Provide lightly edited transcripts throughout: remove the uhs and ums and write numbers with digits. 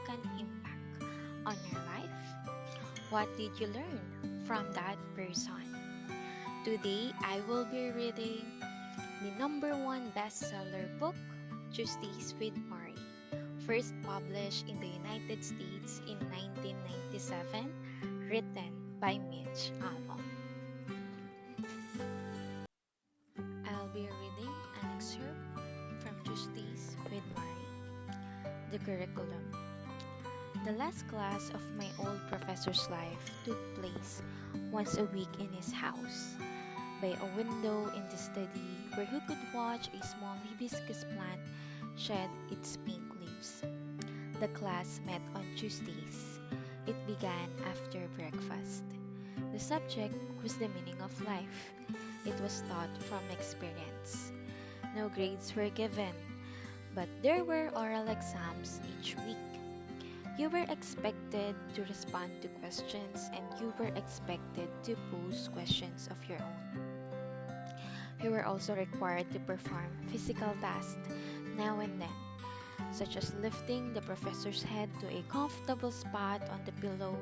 significant impact on your life? What did you learn from that person? Today, I will be reading the number one bestseller book, Tuesdays with Morrie, first published in the United States in 1997, written by Mitch Albom. I'll be reading an excerpt from Tuesdays with Morrie. The curriculum. The last class of my old professor's life took place once a week in his house, by a window in the study where he could watch a small hibiscus plant shed its pink leaves. The class met on Tuesdays. It began after breakfast. The subject was the meaning of life. It was taught from experience. No grades were given, but there were oral exams each week. You were expected to respond to questions and you were expected to pose questions of your own. You were also required to perform physical tasks now and then, such as lifting the professor's head to a comfortable spot on the pillow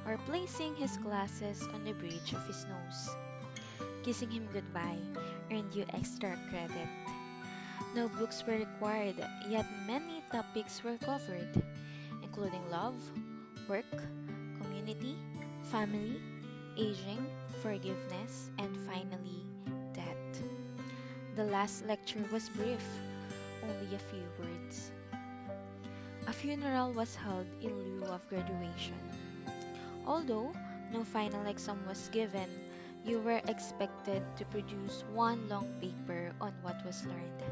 or placing his glasses on the bridge of his nose. Kissing him goodbye earned you extra credit. No books were required, yet many topics were covered, including love, work, community, family, aging, forgiveness, and finally, death. The last lecture was brief, only a few words. A funeral was held in lieu of graduation. Although no final exam was given, you were expected to produce one long paper on what was learned.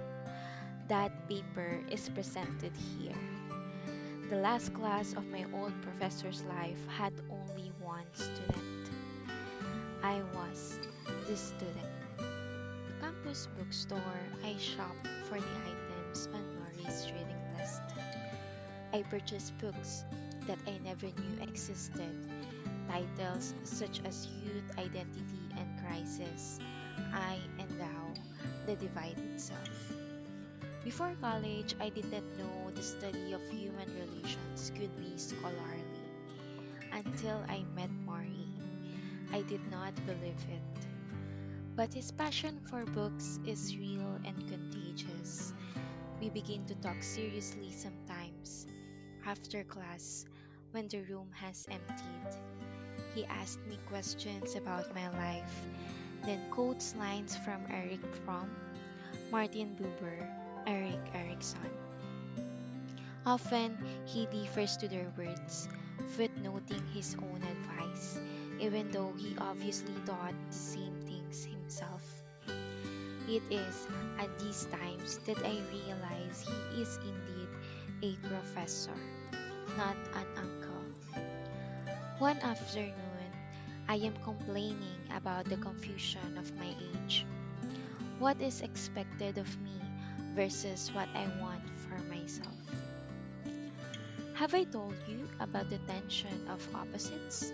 That paper is presented here. The last class of my old professor's life had only one student. I was the student. Campus bookstore, I shopped for the items on Morrie's reading list. I purchased books that I never knew existed, titles such as Youth, Identity, and Crisis, I and Thou, The Divide Itself. Before college, I did not know the study of human relations could be scholarly. Until I met Morrie, I did not believe it. But his passion for books is real and contagious. We begin to talk seriously sometimes. After class, when the room has emptied, he asked me questions about my life, then quotes lines from Eric Fromm, Martin Buber, Erik Erikson. Often, he defers to their words, footnoting his own advice, even though he obviously thought the same things himself. It is at these times that I realize he is indeed a professor, not an uncle. One afternoon, I am complaining about the confusion of my age. What is expected of me versus what I want for myself? Have I told you about the tension of opposites?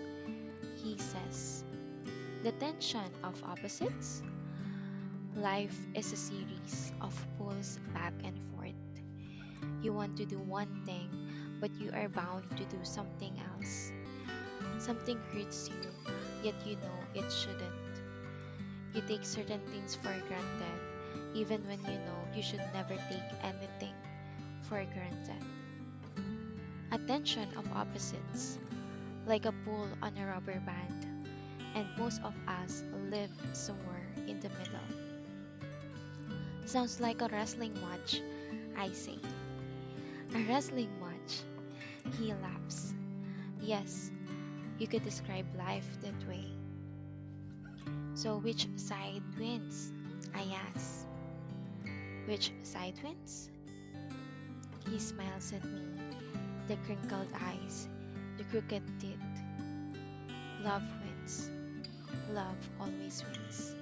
He says. The tension of opposites? Life is a series of pulls back and forth. You want to do one thing, but you are bound to do something else. Something hurts you, yet you know it shouldn't. You take certain things for granted, even when you know you should never take anything for granted. A tension of opposites, like a pull on a rubber band, and most of us live somewhere in the middle. Sounds like a wrestling match, I say. A wrestling match. He laughs. Yes, you could describe life that way. So which side wins? I ask. Which side wins? He smiles at me, the crinkled eyes, the crooked teeth. Love wins. Love always wins.